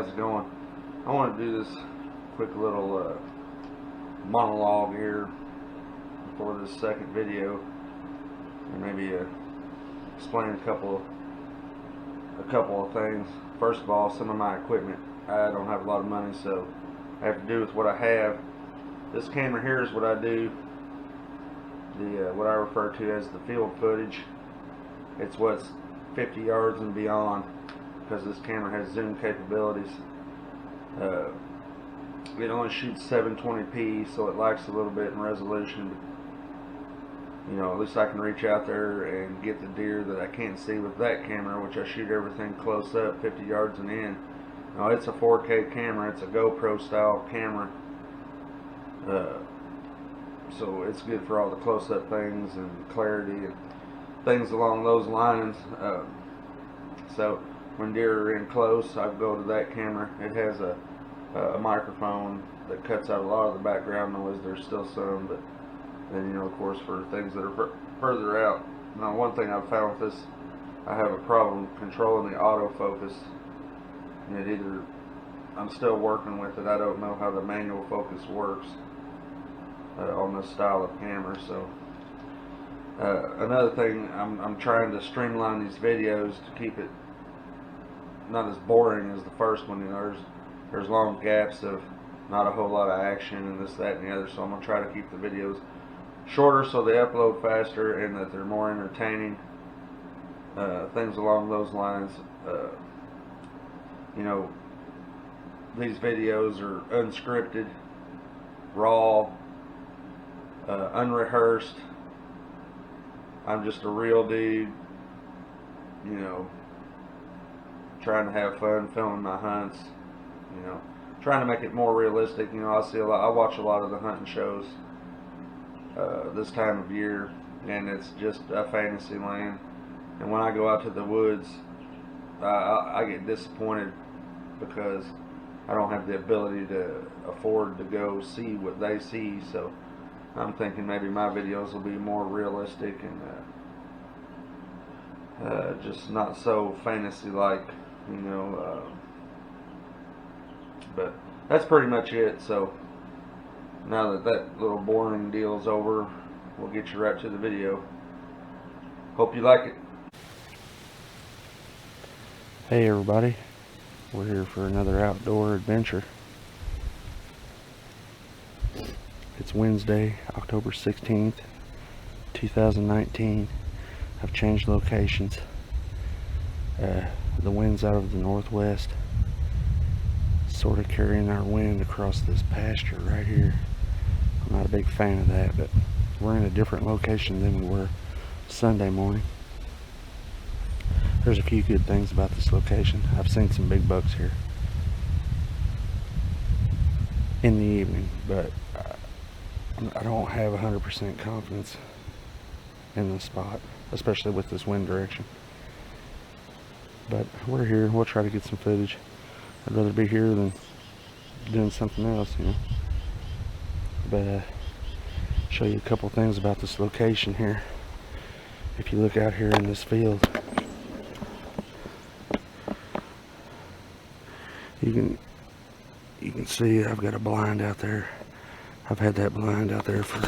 how's it going? I want to do this quick little monologue here before this second video, and maybe explain a couple of things. First of all, some of my equipment, I don't have a lot of money, so I have to do with what I have. This camera here is what I do, what I refer to as the field footage. It's what's 50 yards and beyond, because this camera has zoom capabilities. It only shoots 720p, so it lacks a little bit in resolution. You know, at least I can reach out there and get the deer that I can't see with that camera, which I shoot everything close up, 50 yards and in. Now, it's a 4K camera. It's a GoPro style camera. So it's good for all the close-up things and clarity and things along those lines. So when deer are in close, I go to that camera. It has a microphone that cuts out a lot of the background noise. There's still some, but then, you know, of course, for things that are further out. Now, one thing I've found with this, I have a problem controlling the autofocus. And it either, I'm still working with it. I don't know how the manual focus works on this style of camera. So another thing, I'm trying to streamline these videos to keep it not as boring as the first one. You know, there's long gaps of not a whole lot of action and this, that, and the other. So I'm gonna try to keep the videos shorter so they upload faster and that they're more entertaining. Things along those lines. You know, these videos are unscripted, raw, unrehearsed. I'm just a real dude, you know, trying to have fun filming my hunts, you know, trying to make it more realistic. You know, I watch a lot of the hunting shows this time of year, and it's just a fantasy land. And when I go out to the woods, I get disappointed because I don't have the ability to afford to go see what they see. So I'm thinking maybe my videos will be more realistic and just not so fantasy-like, you know. But that's pretty much it. So now that little boring deal's over, we'll get you right to the video. Hope you like it. Hey everybody, we're here for another outdoor adventure. It's Wednesday, October 16th, 2019. I've changed locations. The wind's out of the northwest, sort of carrying our wind across this pasture right here. I'm not a big fan of that, but we're in a different location than we were Sunday morning. There's a few good things about this location. I've seen some big bucks here in the evening, but I don't have 100% confidence in this spot, especially with this wind direction. But we're here. We'll try to get some footage. I'd rather be here than doing something else, you know. But show you a couple things about this location here. If you look out here in this field, you can see I've got a blind out there. I've had that blind out there for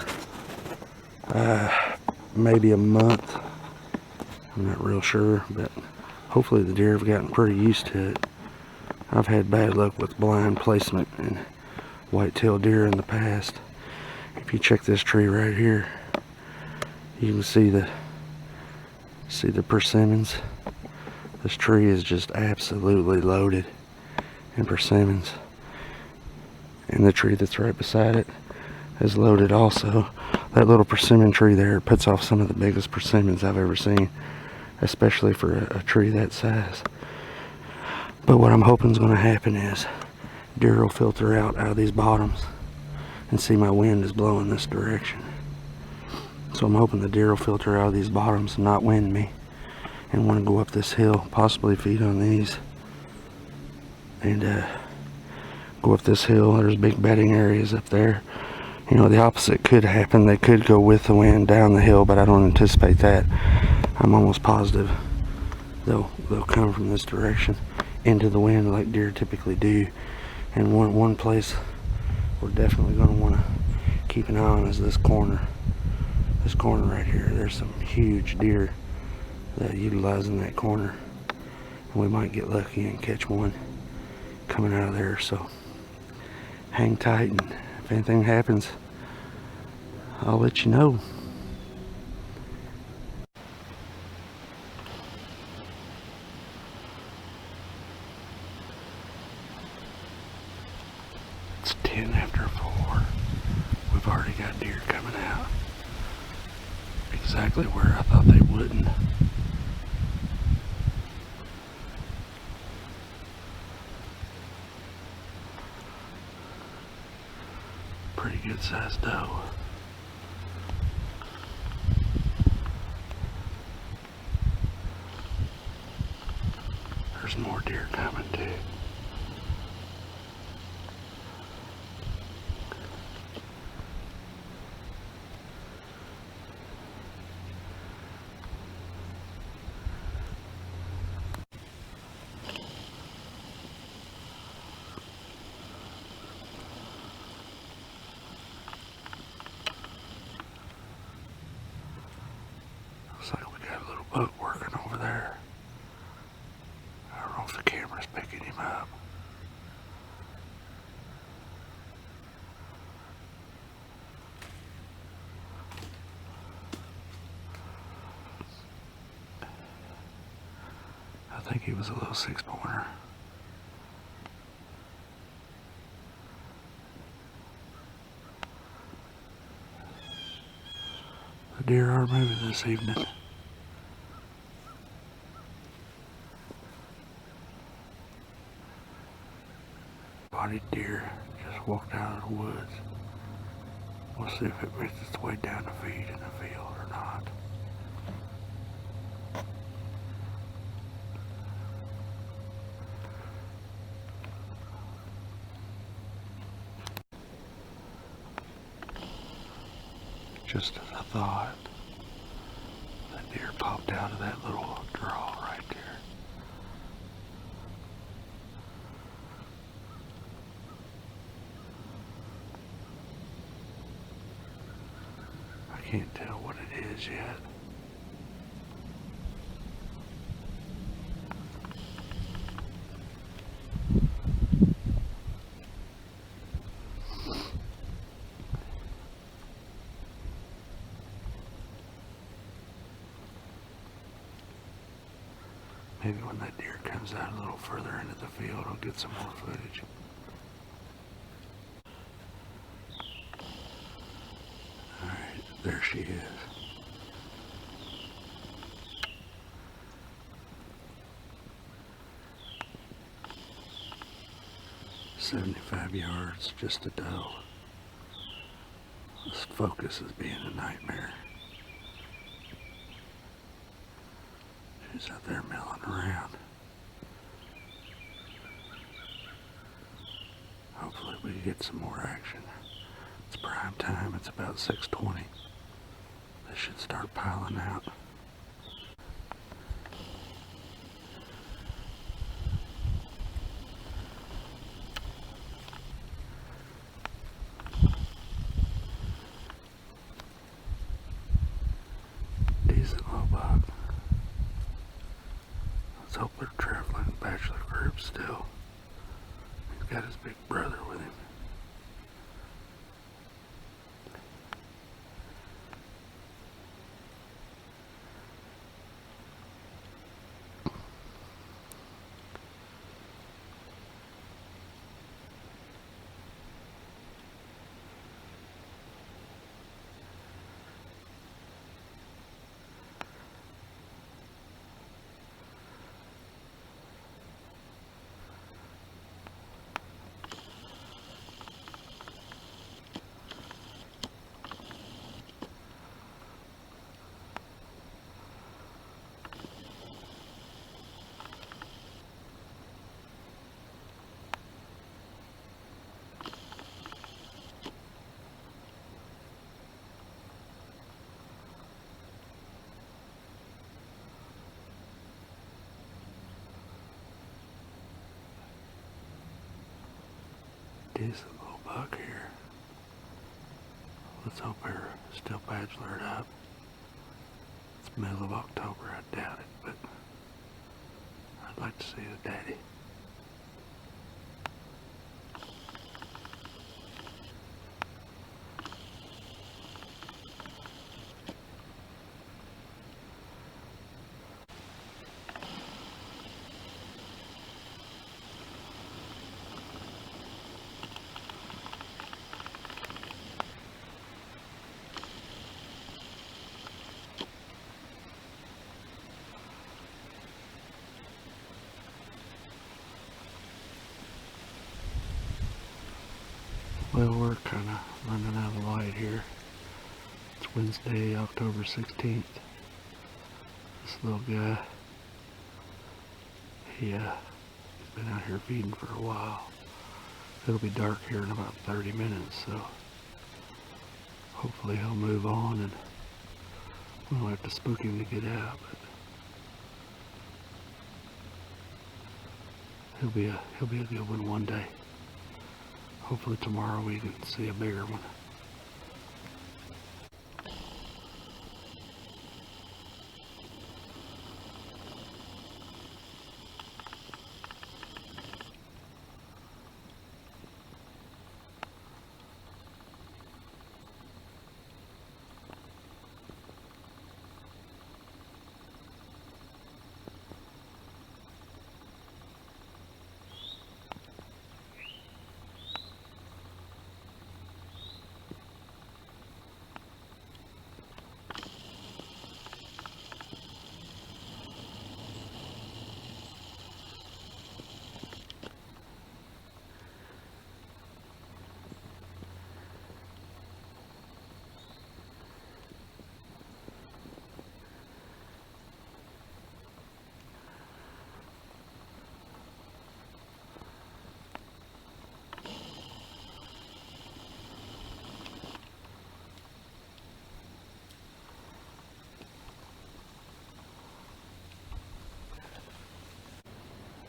maybe a month. I'm not real sure, but hopefully the deer have gotten pretty used to it. I've had bad luck with blind placement and white-tailed deer in the past. If you check this tree right here, you can see the persimmons. This tree is just absolutely loaded in persimmons, and the tree that's right beside it is loaded also. That little persimmon tree there puts off some of the biggest persimmons I've ever seen, especially for a tree that size. But what I'm hoping is going to happen is deer will filter out of these bottoms and see my wind is blowing this direction. So I'm hoping the deer will filter out of these bottoms and not wind me and want to go up this hill, possibly feed on these, and go up this hill. There's big bedding areas up there. You know, the opposite could happen. They could go with the wind down the hill, but I don't anticipate that. I'm almost positive they'll come from this direction. into the wind like deer typically do. And one place we're definitely going to want to keep an eye on is this corner. This corner right here. There's some huge deer that utilize in that corner. And we might get lucky and catch one coming out of there. So hang tight, and if anything happens, I'll let you know. It's 10 after 4. We've already got deer coming out. Exactly where I thought they wouldn't. Pretty good sized doe. There's more deer coming too. Looks like we got a little boat working over there. I don't know if the camera's picking him up. I think he was a little 6-pointer. The deer are moving this evening. Bodied deer just walked out of the woods. We'll see if it makes its way down to feed in the field or not. Just as I thought, that deer popped out of that little draw right there. I can't tell what it is yet. Maybe when that deer comes out a little further into the field, I'll get some more footage. Alright, there she is. "75 yards, just a doe." This focus is being a nightmare. She's out there milling around. Hopefully we can get some more action. It's prime time. It's about 6:20. They should start piling out. Decent little buck. Let's hope they're traveling bachelor groups still. He's got his big brother with him. decent little buck here. Let's hope they're still bachelored up. It's middle of October, I doubt it, but I'd like to see the daddy. Well, we're kind of running out of light here. It's Wednesday, October 16th. This little guy, he's been out here feeding for a while. It'll be dark here in about 30 minutes, so hopefully he'll move on and we won't have to spook him to get out. But he'll be a good one day. Hopefully tomorrow we can see a bigger one.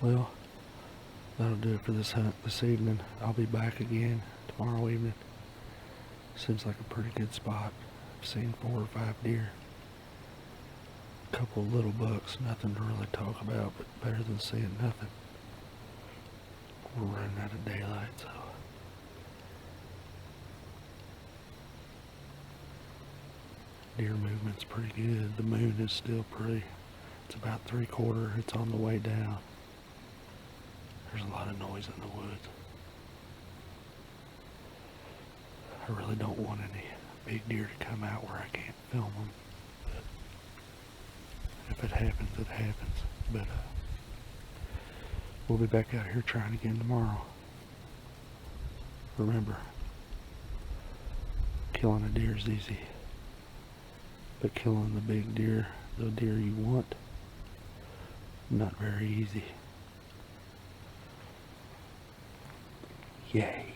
Well, that'll do it for this hunt this evening. I'll be back again tomorrow evening. Seems like a pretty good spot. I've seen 4 or 5 deer. A couple of little bucks, nothing to really talk about, but better than seeing nothing. We're running out of daylight, so deer movement's pretty good. The moon is still pretty. It's about 3/4. It's on the way down. There's a lot of noise in the woods. I really don't want any big deer to come out where I can't film them. But if it happens, it happens. But we'll be back out here trying again tomorrow. Remember, killing a deer is easy. But killing the big deer, the deer you want, not very easy. Yay.